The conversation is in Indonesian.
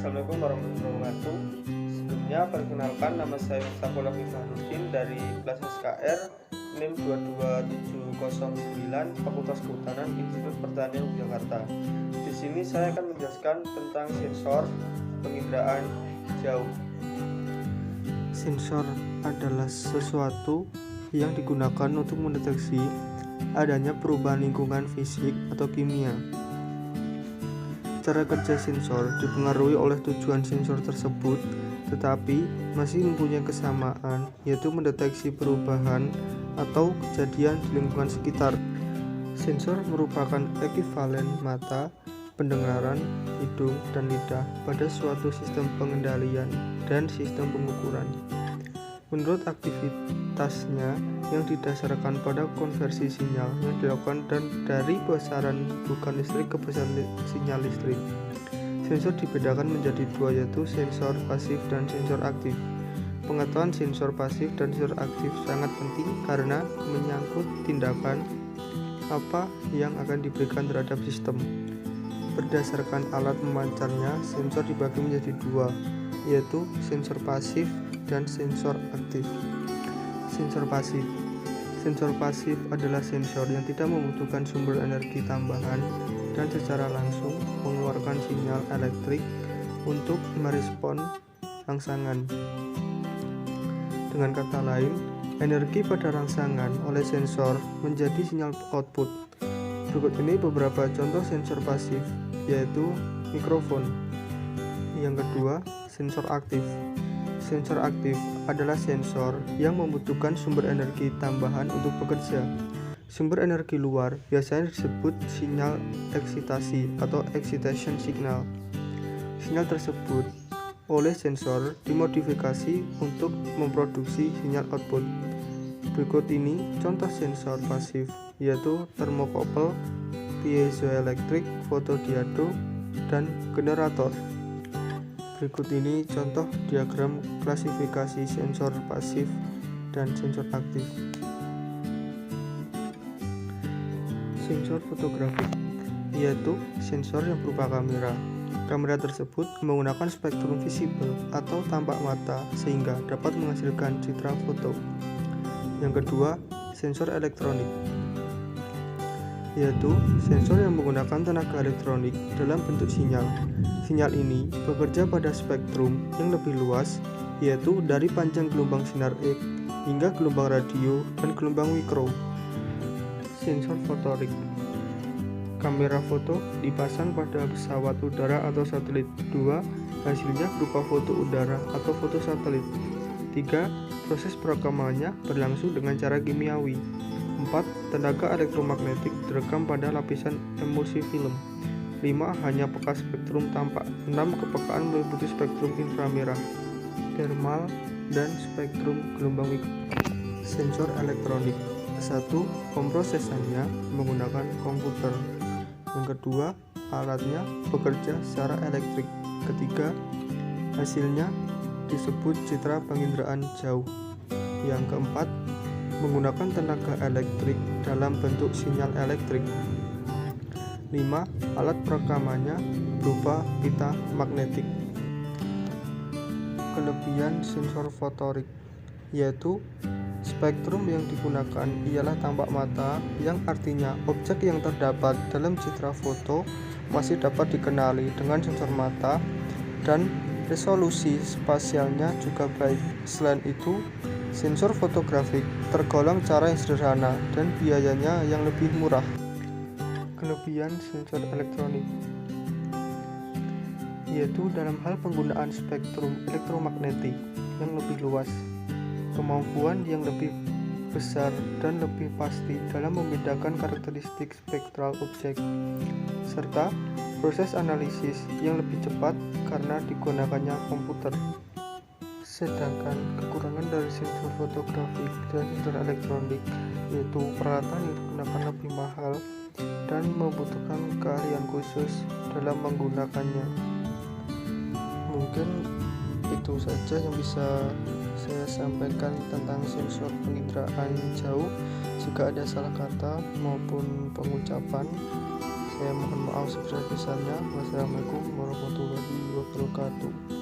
Assalamualaikum warahmatullahi wabarakatuh. Sebelumnya perkenalkan, nama saya Mustafa Fahrudin dari kelas SKR NIM 22709 Fakultas Kehutanan Institut Pertanian Yogyakarta. Di sini saya akan menjelaskan tentang sensor penginderaan jauh. Sensor adalah sesuatu yang digunakan untuk mendeteksi adanya perubahan lingkungan fisik atau kimia. Cara kerja sensor dipengaruhi oleh tujuan sensor tersebut, tetapi masih mempunyai kesamaan, yaitu mendeteksi perubahan atau kejadian di lingkungan sekitar. Sensor merupakan ekivalen mata, pendengaran, hidung, dan lidah pada suatu sistem pengendalian dan sistem pengukuran. Menurut aktivitasnya yang didasarkan pada konversi sinyal yang dilakukan dan dari besaran bukan listrik ke besaran sinyal listrik. Sensor dibedakan menjadi dua, yaitu sensor pasif dan sensor aktif. Pengetahuan sensor pasif dan sensor aktif sangat penting karena menyangkut tindakan apa yang akan diberikan terhadap sistem. Berdasarkan alat memancarnya, sensor dibagi menjadi dua, yaitu sensor pasif dan sensor aktif. Sensor pasif. Sensor pasif adalah sensor yang tidak membutuhkan sumber energi tambahan dan secara langsung mengeluarkan sinyal elektrik untuk merespon rangsangan. Dengan kata lain, energi pada rangsangan oleh sensor menjadi sinyal output. Berikut ini beberapa contoh sensor pasif, yaitu mikrofon. Yang kedua, sensor aktif. Sensor aktif adalah sensor yang membutuhkan sumber energi tambahan untuk bekerja. Sumber energi luar biasanya disebut sinyal eksitasi atau excitation signal. Sinyal tersebut oleh sensor dimodifikasi untuk memproduksi sinyal output. Berikut ini contoh sensor pasif, yaitu termokouple, piezoelektrik, fotodiodo, dan generator. Berikut ini contoh diagram klasifikasi sensor pasif dan sensor aktif. Sensor fotografik, yaitu sensor yang berupa kamera. Kamera tersebut menggunakan spektrum visible atau tampak mata sehingga dapat menghasilkan citra foto. Yang kedua, sensor elektronik, yaitu sensor yang menggunakan tenaga elektronik dalam bentuk sinyal. Sinyal ini bekerja pada spektrum yang lebih luas, yaitu dari panjang gelombang sinar X hingga gelombang radio dan gelombang mikro. Sensor fotonik. Kamera foto dipasang pada pesawat udara atau satelit. 2. Hasilnya berupa foto udara atau foto satelit. 3. Proses perekamannya berlangsung dengan cara kimiawi. 4. Tenaga elektromagnetik direkam pada lapisan emulsi film. 5. Hanya peka spektrum tampak. 6. Kepekaan meliputi spektrum inframerah, thermal, dan spektrum gelombang mikro. Sensor elektronik. 1. Pemrosesannya menggunakan komputer. Yang kedua, alatnya bekerja secara elektrik. Ketiga, hasilnya disebut citra penginderaan jauh. Yang keempat, menggunakan tenaga elektrik dalam bentuk sinyal elektrik. 5. Alat perekamannya berupa pita magnetik. Kelebihan sensor fotonik, yaitu spektrum yang digunakan ialah tampak mata, yang artinya objek yang terdapat dalam citra foto masih dapat dikenali dengan sensor mata, dan resolusi spasialnya juga baik. Selain itu, sensor fotografik tergolong cara yang sederhana dan biayanya yang lebih murah. Kelebihan sensor elektronik, yaitu dalam hal penggunaan spektrum elektromagnetik yang lebih luas, kemampuan yang lebih besar dan lebih pasti dalam membedakan karakteristik spektral objek, serta proses analisis yang lebih cepat karena digunakannya komputer. Sedangkan kekurangan dari sensor fotografik dan sensor elektronik, yaitu peralatan yang digunakan lebih mahal dan membutuhkan keahlian khusus dalam menggunakannya. Mungkin itu saja yang bisa saya sampaikan tentang sensor penginderaan jauh. Jika ada salah kata maupun pengucapan, Saya mohon maaf sebesar-besarnya. Wassalamualaikum warahmatullahi wabarakatuh.